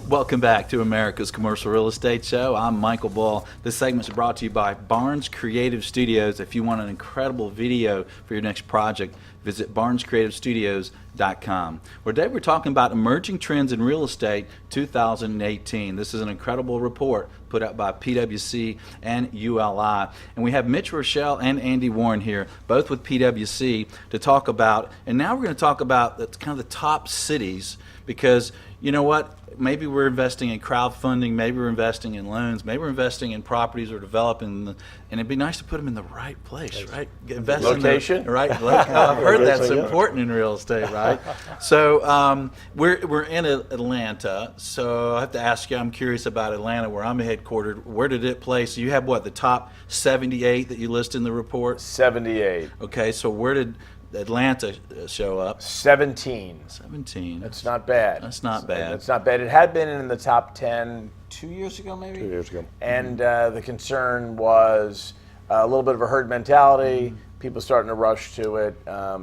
Welcome back to America's Commercial Real Estate Show. I'm Michael Ball. This segment is brought to you by Barnes Creative Studios. If you want an incredible video for your next project, visit barnescreativestudios.com. Well, today we're talking about emerging trends in real estate 2018. This is an incredible report put out by PwC and ULI. And we have Mitch Roschelle and Andy Warren here, both with PwC, to talk about, and now we're going to talk about kind of the top cities, because you know what? Maybe we're investing in crowdfunding, maybe we're investing in loans, maybe we're investing in properties or developing, and it'd be nice to put them in the right place, right? Invest location, in the right. I've heard that's important in real estate, right? So we're in Atlanta, so I have to ask you. I'm curious about Atlanta, where I'm headquartered. Where did it place? You have what, the top 78 that you list in the report? 78. Okay, so where did Atlanta show up? 17. 17. That's not bad. That's not bad. That's not bad. It had been in the top 10 2 years ago, maybe? 2 years ago. And the concern was a little bit of a herd mentality, people starting to rush to it,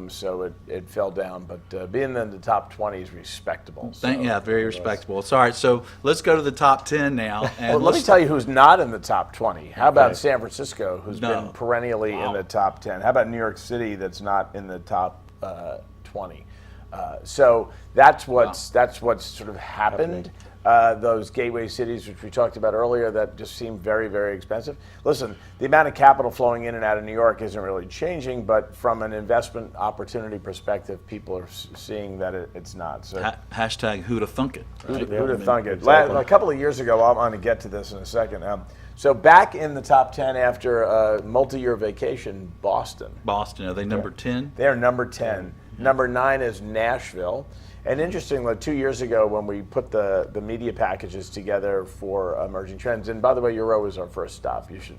so it fell down. But being in the top 20 is respectable. So. Yeah, very respectable. So, all right, so let's go to the top 10 now. And well, let me tell you who's not in the top 20. How about San Francisco, who's been perennially in the top 10? How about New York City, that's not in the top 20? So that's what's sort of happened. Those gateway cities, which we talked about earlier, that just seem very, very expensive. Listen, the amount of capital flowing in and out of New York isn't really changing, but from an investment opportunity perspective, people are seeing that it's not. So hashtag who'da thunk it. Right? Who'da thunk it. Exactly. A couple of years ago, I'm going to get to this in a second. So back in the top 10 after a multi-year vacation, Boston. Boston, are they number 10? They are number 10. Number 9 is Nashville. And interestingly, 2 years ago when we put the media packages together for emerging trends, and by the way, you're always our first stop. You should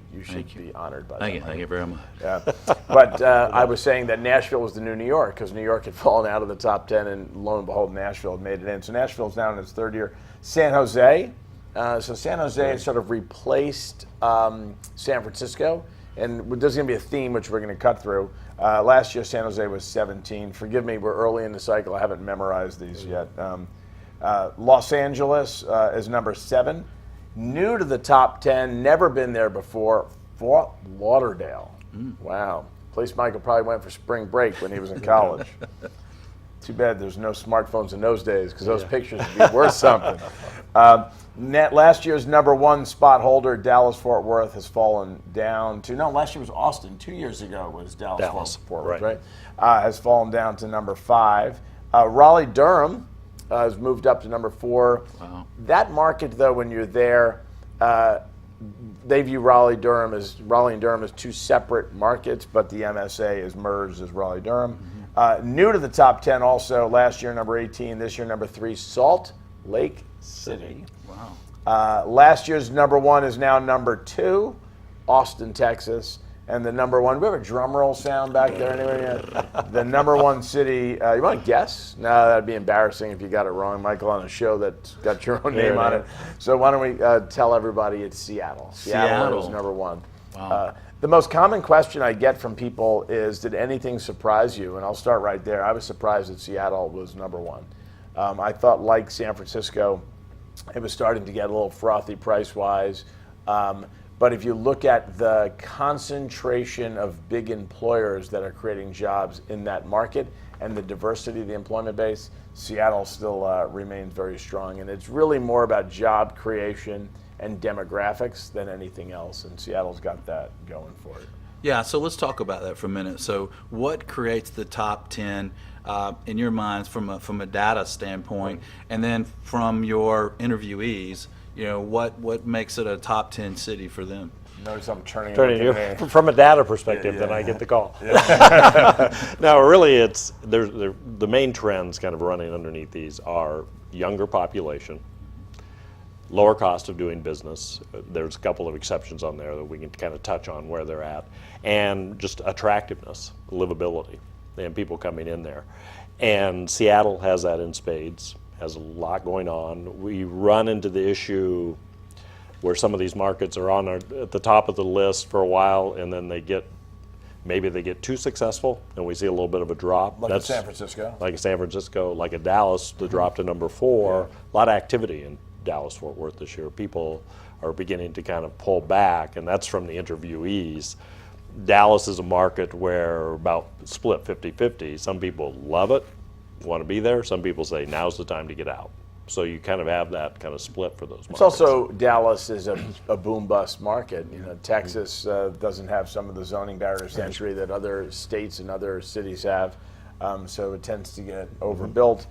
be honored by that. Thank you very much. Yeah. But I was saying that Nashville was the new New York, because New York had fallen out of the top 10, and lo and behold, Nashville had made it in. So Nashville's now in its third year. San Jose. So San Jose has sort of replaced San Francisco, and there's going to be a theme which we're going to cut through. Last year, San Jose was 17. Forgive me, we're early in the cycle. I haven't memorized these yet. Los Angeles is number 7. New to the top 10, never been there before, Fort Lauderdale. Wow. Place Michael probably went for spring break when he was in college. Too bad there's no smartphones in those days, because those pictures would be worth something. Last year's number 1 spot holder, Dallas-Fort Worth, has fallen down to, last year was Austin. 2 years ago was Dallas-Fort Worth, right? Has fallen down to number 5. Raleigh-Durham has moved up to number 4. Wow. That market, though, when you're there, they view Raleigh and Durham as 2 separate markets, but the MSA is merged as Raleigh-Durham. New to the top 10 also, last year number 18, this year number 3, Salt Lake City. Wow. Last year's number 1 is now number 2, Austin, Texas. And the number 1, we have a drum roll sound back there anyway? The number 1 city, you want to guess? No, that'd be embarrassing if you got it wrong, Michael, on a show that's got your own name on it. So why don't we tell everybody it's Seattle. Seattle is number 1. Wow. The most common question I get from people is, did anything surprise you? And I'll start right there. I was surprised that Seattle was number 1. I thought, like San Francisco, it was starting to get a little frothy price-wise. But if you look at the concentration of big employers that are creating jobs in that market and the diversity of the employment base, Seattle still remains very strong. And it's really more about job creation and demographics than anything else. And Seattle's got that going for it. Yeah, so let's talk about that for a minute. So what creates the top 10 in your minds from a data standpoint, and then from your interviewees, what makes it a top 10 city for them? Notice I'm turning you from a data perspective, then I get the call. No, really, the main trends kind of running underneath these are younger population, lower cost of doing business. There's a couple of exceptions on there that we can kind of touch on where they're at, and just attractiveness, livability, and people coming in there. And Seattle has that in spades, has a lot going on. We run into the issue where some of these markets are at the top of the list for a while, and then maybe they get too successful, and we see a little bit of a drop. Like San Francisco. Like San Francisco, like a Dallas, the drop to number 4. A lot of activity in Dallas-Fort Worth this year. People are beginning to kind of pull back, and that's from the interviewees. Dallas is a market where about split 50-50. Some people love it, want to be there. Some people say now's the time to get out. So you kind of have that kind of split for those markets. It's also, Dallas is a boom-bust market. Texas doesn't have some of the zoning barriers to entry that other states and other cities have, so it tends to get overbuilt.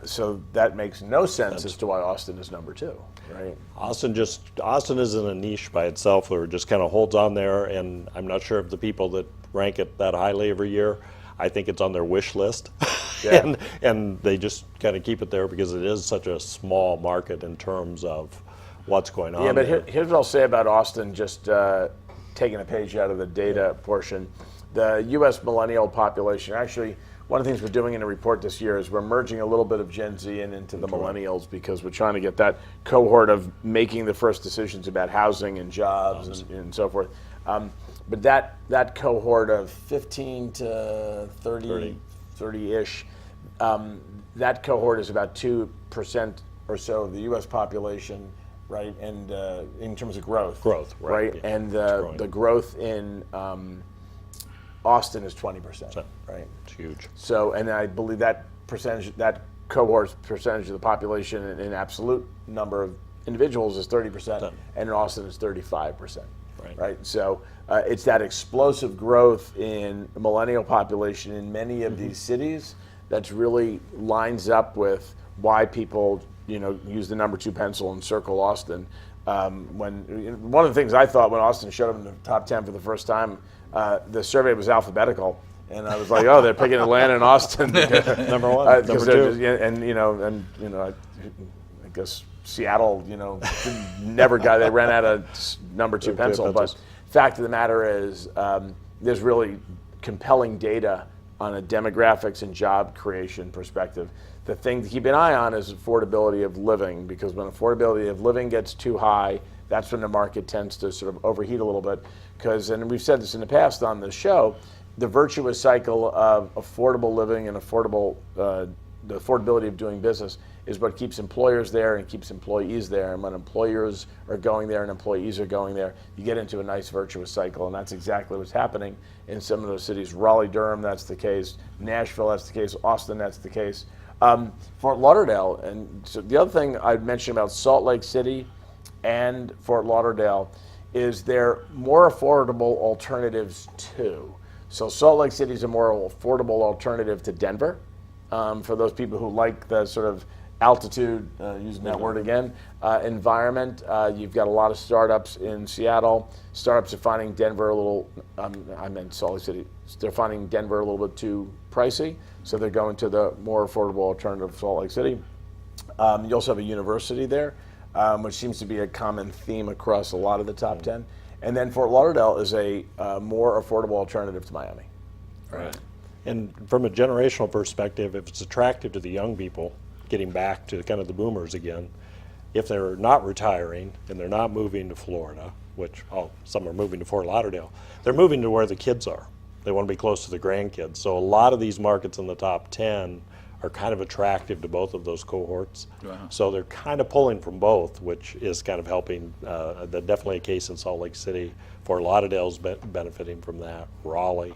So that makes no sense as to why Austin is number 2, right? Austin is in a niche by itself, or just kind of holds on there, and I'm not sure if the people that rank it that highly every year, I think it's on their wish list. Yeah. and they just kind of keep it there because it is such a small market in terms of what's going on. Yeah, but there. here's what I'll say about Austin, just taking a page out of the data portion. The U.S. millennial population, actually, one of the things we're doing in the report this year is we're merging a little bit of Gen Z into the millennials, because we're trying to get that cohort of making the first decisions about housing and jobs and so forth. But that cohort of 15 to 30-ish, that cohort is about 2% or so of the U.S. population, right? And in terms of growth. Right? Yeah. And the growth in Austin is 20%, right? It's huge. So, and I believe that percentage, that cohort's percentage of the population in absolute number of individuals is 30%, and in Austin is 35%. Right. So it's that explosive growth in the millennial population in many of these cities that's really lines up with why people, use the number 2 pencil and circle Austin. One of the things I thought when Austin showed up in the top 10 for the first time, the survey was alphabetical, and I was like, oh, they're picking Atlanta and Austin. Number 1, number 2. I guess Seattle, never they ran out of number 2 pencil. But fact of the matter is, there's really compelling data on a demographics and job creation perspective. The thing to keep an eye on is affordability of living, because when affordability of living gets too high, that's when the market tends to sort of overheat a little bit. And we've said this in the past on the show, the virtuous cycle of affordable living and the affordability of doing business is what keeps employers there and keeps employees there. And when employers are going there and employees are going there, you get into a nice virtuous cycle. And that's exactly what's happening in some of those cities. Raleigh-Durham, that's the case. Nashville, that's the case. Austin, that's the case. Fort Lauderdale. And so the other thing I'd mention about Salt Lake City and Fort Lauderdale is they're more affordable alternatives too. So Salt Lake City is a more affordable alternative to Denver. For those people who like the sort of altitude, using that word again, environment. You've got a lot of startups in Seattle. Startups are finding Denver a little, I meant Salt Lake City, they're finding Denver a little bit too pricey, so they're going to the more affordable alternative, Salt Lake City. You also have a university there, which seems to be a common theme across a lot of the top 10. And then Fort Lauderdale is a more affordable alternative to Miami. Right. And from a generational perspective, if it's attractive to the young people, getting back to kind of the boomers again, if they're not retiring and they're not moving to Florida, which some are moving to Fort Lauderdale, they're moving to where the kids are. They want to be close to the grandkids. So a lot of these markets in the top 10 are kind of attractive to both of those cohorts. Wow. So they're kind of pulling from both, which is kind of helping. Definitely a case in Salt Lake City. Fort Lauderdale's benefiting from that. Raleigh.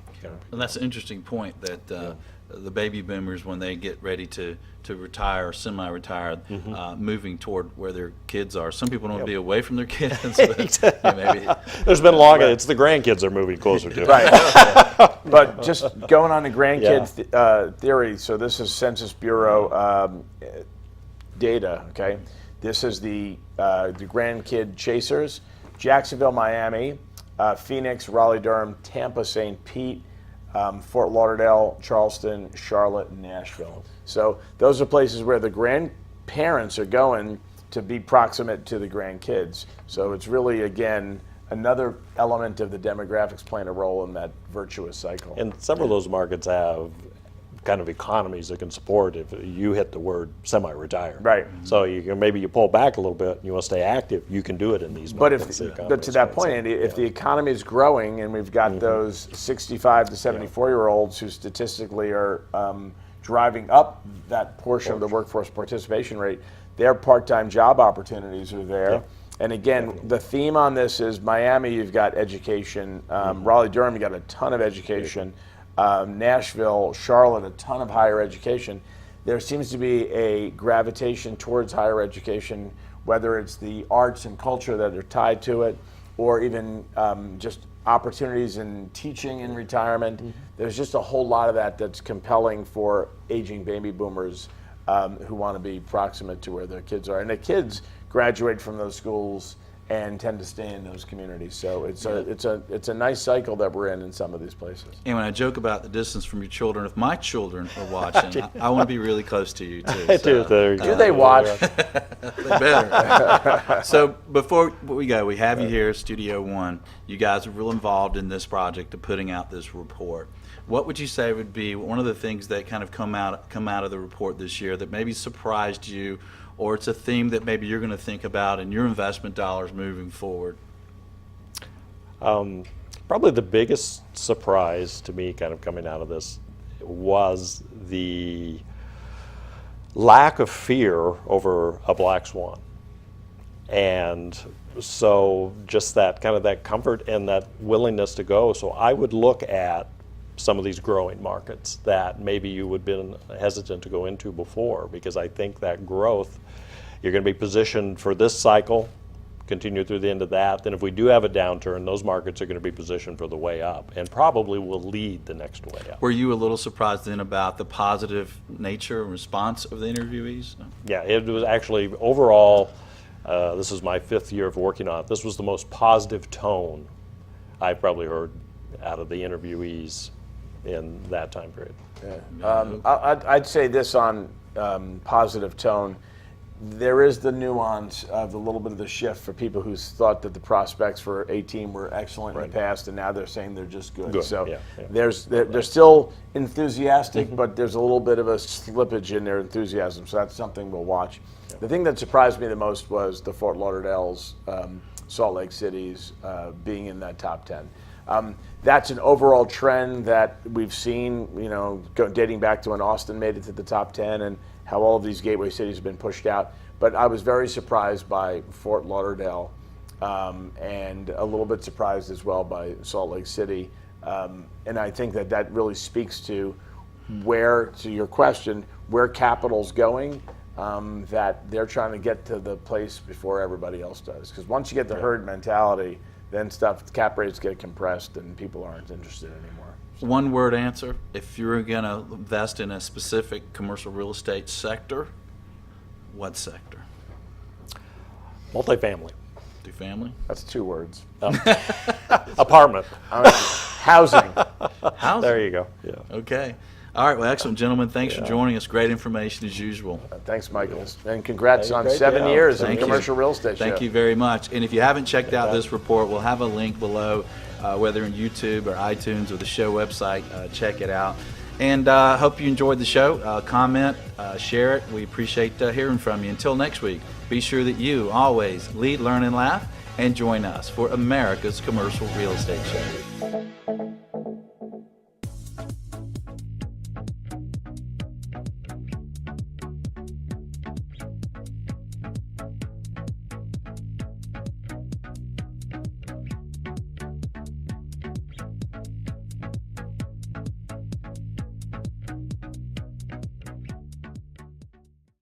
And that's an interesting point that the baby boomers, when they get ready to retire or semi-retire, moving toward where their kids are. Some people don't want to be away from their kids. But maybe. There's been it's the grandkids are moving closer to. Right. But just going on the grandkids theory, so this is Census Bureau data, okay? This is the grandkid chasers: Jacksonville, Miami, Phoenix, Raleigh-Durham, Tampa, St. Pete, Fort Lauderdale, Charleston, Charlotte, and Nashville. So those are places where the grandparents are going to be proximate to the grandkids. So it's really, again, another element of the demographics playing a role in that virtuous cycle. And several of those markets have kind of economies that can support if you hit the word semi-retire. Right. So maybe you pull back a little bit and you want to stay active, you can do it in these But markets. but to that point, Andy, if the economy is growing and we've got those 65 to 74-year-olds who statistically are driving up that portion of the workforce participation rate, their part-time job opportunities are there. Yeah. And again, the theme on this is Miami, you've got education. Raleigh-Durham, you got a ton of education. Nashville, Charlotte, a ton of higher education. There seems to be a gravitation towards higher education, whether it's the arts and culture that are tied to it, or even just opportunities in teaching in retirement. There's just a whole lot of that that's compelling for aging baby boomers who want to be proximate to where their kids are. And the kids graduate from those schools and tend to stay in those communities. So it's a nice cycle that we're in some of these places. And when I joke about the distance from your children, if my children are watching, I want to be really close to you too. Do they watch? They better. So before we go, we have you here at Studio One. You guys are real involved in this project of putting out this report. What would you say would be one of the things that kind of come out of the report this year that maybe surprised you, or it's a theme that maybe you're going to think about in your investment dollars moving forward? Probably the biggest surprise to me kind of coming out of this was the lack of fear over a black swan. And so just that kind of that comfort and that willingness to go. So I would look at some of these growing markets that maybe you would have been hesitant to go into before, because I think that growth, you're going to be positioned for this cycle, continue through the end of that. Then if we do have a downturn, those markets are going to be positioned for the way up and probably will lead the next way up. Were you a little surprised then about the positive nature and response of the interviewees? Yeah, it was actually overall, this is my 5th year of working on it, this was the most positive tone I've probably heard out of the interviewees in that time period. Yeah. I'd say this on positive tone. There is the nuance of a little bit of the shift for people who thought that the prospects for 18 were excellent in the past, and now they're saying they're just good. So they're still enthusiastic, but there's a little bit of a slippage in their enthusiasm. So that's something we'll watch. Yeah. The thing that surprised me the most was the Fort Lauderdale's, Salt Lake City's being in that top 10. That's an overall trend that we've seen, dating back to when Austin made it to the top 10 and how all of these gateway cities have been pushed out. But I was very surprised by Fort Lauderdale and a little bit surprised as well by Salt Lake City. And I think that really speaks to to your question, where capital's going, that they're trying to get to the place before everybody else does. Because once you get the herd mentality, then cap rates get compressed and people aren't interested anymore. One word answer, if you're going to invest in a specific commercial real estate sector, what sector? Multifamily. Multifamily? That's 2 words. Apartment. Housing. Housing. There you go. Yeah. Okay. All right. Well, excellent, gentlemen. Thanks for joining us. Great information as usual. Thanks, Michael. And congrats on great 7 job. years of Thank you. commercial real estate show. Thank you very much. And if you haven't checked out this report, we'll have a link below, whether in YouTube or iTunes or the show website. Check it out. And hope you enjoyed the show. Comment, share it. We appreciate hearing from you. Until next week, be sure that you always lead, learn, and laugh, and join us for America's Commercial Real Estate Show.